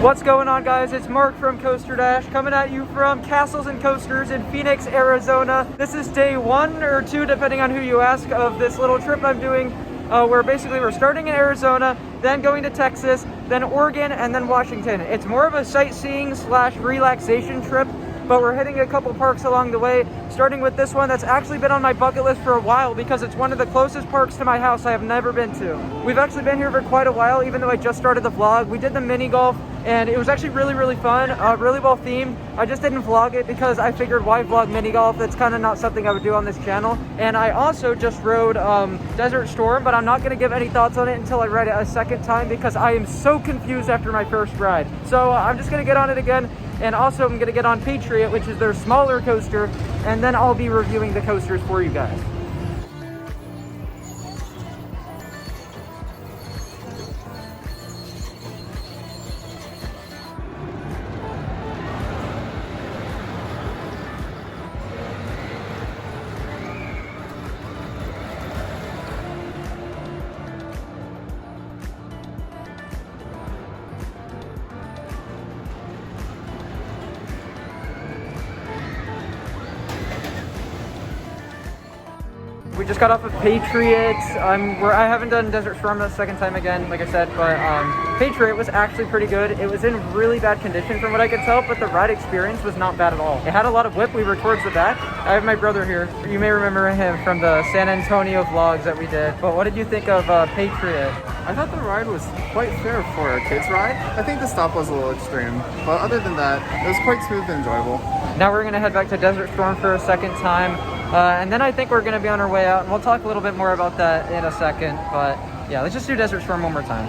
What's going on, guys? It's Mark from Coaster Dash coming at you from Castles and Coasters in Phoenix, Arizona. This is day 1 or 2, depending on who you ask, of this little trip I'm doing where basically we're starting in Arizona, then going to Texas, then Oregon, and then Washington. It's more of a sightseeing / relaxation trip, but we're hitting a couple parks along the way, starting with this one that's actually been on my bucket list for a while because it's one of the closest parks to my house I have never been to. We've actually been here for quite a while, even though I just started the vlog. We did the mini golf, and it was actually really fun, really well themed. I just didn't vlog it because I figured why vlog mini golf? That's kind of not something I would do on this channel. And I also just rode Desert Storm, but I'm not going to give any thoughts on it until I ride it a second time because I am so confused after my first ride. So I'm just going to get on it again. And also I'm going to get on Patriot, which is their smaller coaster, and then I'll be reviewing the coasters for you guys. We just got off of Patriot. I haven't done Desert Storm the second time again, like I said, but Patriot was actually pretty good. It was in really bad condition from what I could tell, but the ride experience was not bad at all. It had a lot of whip. We were towards the back. I have my brother here. You may remember him from the San Antonio vlogs that we did. But what did you think of Patriot? I thought the ride was quite fair for a kid's ride. I think the stop was a little extreme, but other than that, it was quite smooth and enjoyable. Now we're gonna head back to Desert Storm for a second time. And then I think we're going to be on our way out, and we'll talk a little bit more about that in a second. But yeah, let's just do Desert Storm one more time.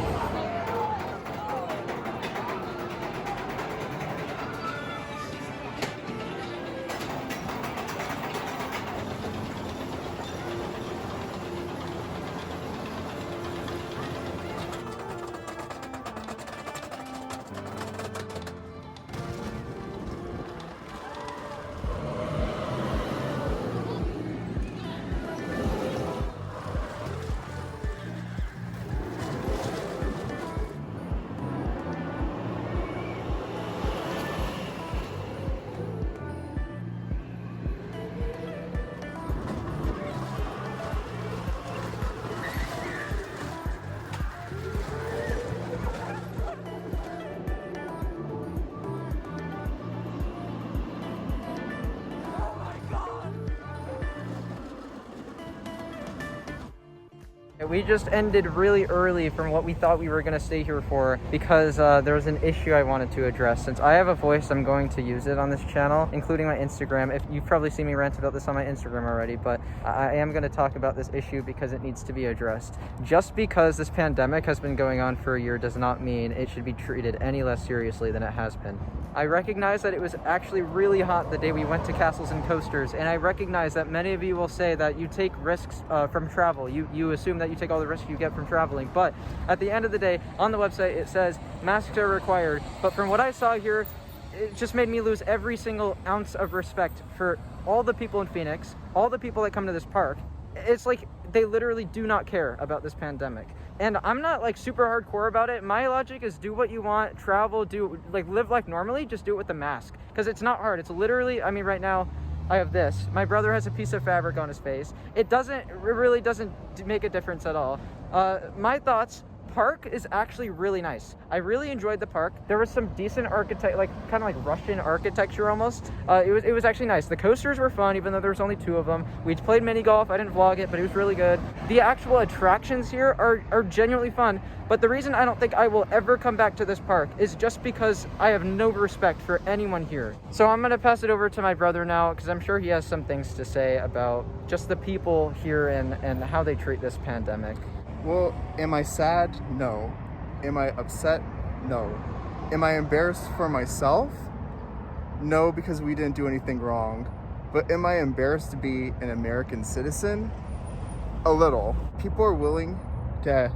We just ended really early from what we thought we were going to stay here for because there was an issue I wanted to address. Since I have a voice, I'm going to use it on this channel, including my Instagram. If you've probably seen me rant about this on my Instagram already, but I am going to talk about this issue because it needs to be addressed. Just because this pandemic has been going on for a year does not mean it should be treated any less seriously than it has been. I recognize that it was actually really hot the day we went to Castles and Coasters, and I recognize that many of you will say that you take risks from travel. You assume that you take all the risks you get from traveling, but at the end of the day, on the website it says masks are required, but from what I saw here, it just made me lose every single ounce of respect for all the people in Phoenix, all the people that come to this park. It's like they literally do not care about this pandemic. And I'm not like super hardcore about it. My logic is do what you want, travel, live life normally, just do it with the mask. Because it's not hard. It's literally, I mean, right now I have this. My brother has a piece of fabric on his face. It really doesn't make a difference at all. My thoughts, park is actually really nice. I really enjoyed the park. There was some decent architect, kind of like Russian architecture almost. It was actually nice. The coasters were fun, even though there was only 2 of them. We played mini golf. I didn't vlog it, but it was really good. The actual attractions here are genuinely fun. But the reason I don't think I will ever come back to this park is just because I have no respect for anyone here. So I'm gonna pass it over to my brother now because I'm sure he has some things to say about just the people here and how they treat this pandemic. Well, am I sad? No. Am I upset? No. Am I embarrassed for myself? No, because we didn't do anything wrong. But am I embarrassed to be an American citizen? A little. People are willing to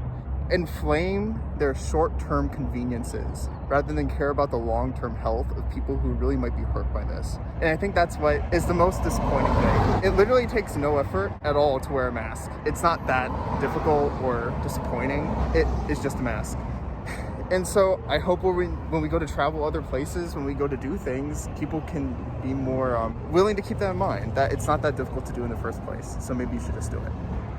inflame their short-term conveniences rather than care about the long-term health of people who really might be hurt by this. And I think that's what is the most disappointing thing. It literally takes no effort at all to wear a mask. It's not that difficult or disappointing. It is just a mask. And so I hope when we go to travel other places, when we go to do things, people can be more willing to keep that in mind, that it's not that difficult to do in the first place. So maybe you should just do it.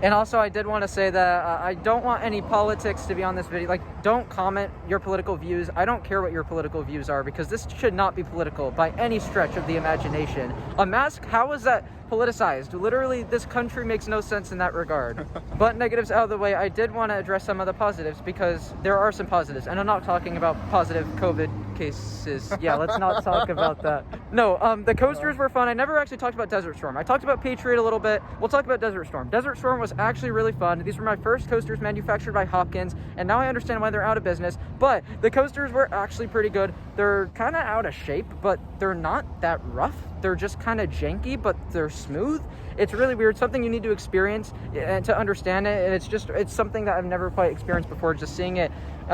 And also, I did want to say that I don't want any politics to be on this video. Like, don't comment your political views. I don't care what your political views are, because this should not be political by any stretch of the imagination. A mask, how is that politicized? Literally, this country makes no sense in that regard. But negatives out of the way, I did want to address some of the positives, because there are some positives. And I'm not talking about positive COVID cases. Yeah, let's not talk about that. No, the coasters were fun. I never actually talked about Desert Storm. I talked about Patriot a little bit. We'll talk about Desert Storm. Desert Storm was actually really fun. These were my first coasters manufactured by Hopkins, and now I understand why they're out of business. But the coasters were actually pretty good. They're kind of out of shape, but they're not that rough. They're just kind of janky, but they're smooth. It's really weird, something you need to experience and to understand it. And it's something that I've never quite experienced before, just seeing it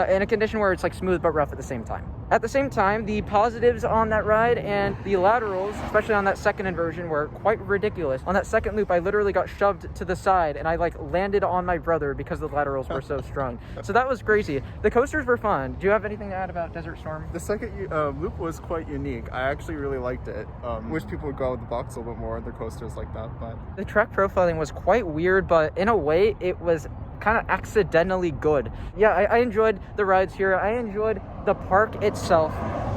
in a condition where it's like smooth but rough at the same time. At the same time, the positives on that ride and the laterals, especially on that second inversion, were quite ridiculous. On that second loop, I literally got shoved to the side and I like landed on my brother because the laterals were so strong. So that was crazy. The coasters were fun. Do you have anything to add about Desert Storm? The second loop was quite unique. I actually really liked it. Wish people would go out with the box a little bit more on their coasters like that. But the track profiling was quite weird, but in a way it was kind of accidentally good. Yeah, I enjoyed the rides here. I enjoyed the park itself,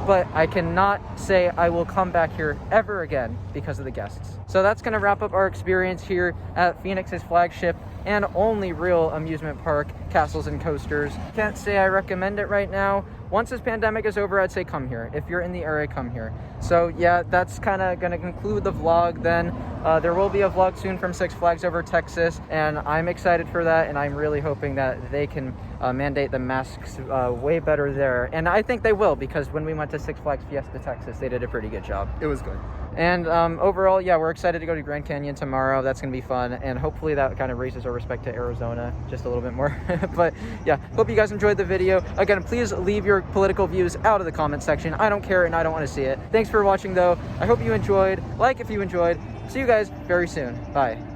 but I cannot say I will come back here ever again because of the guests. So that's going to wrap up our experience here at Phoenix's flagship and only real amusement park, Castles and Coasters. Can't say I recommend it right now. Once this pandemic is over, I'd say come here. If you're in the area, come here. So yeah, that's kind of going to conclude the vlog then. There will be a vlog soon from Six Flags Over Texas, and I'm excited for that, and I'm really hoping that they can mandate the masks way better there. And I think they will, because when we went to Six Flags Fiesta Texas, they did a pretty good job. it was good. And overall, yeah, we're excited to go to Grand Canyon tomorrow. That's going to be fun, and hopefully that kind of raises our respect to Arizona just a little bit more. But yeah, hope you guys enjoyed the video. Again, please leave your political views out of the comment section. I don't care and I don't want to see it. Thanks for watching though. I hope you enjoyed. Like if you enjoyed. See you guys very soon. Bye.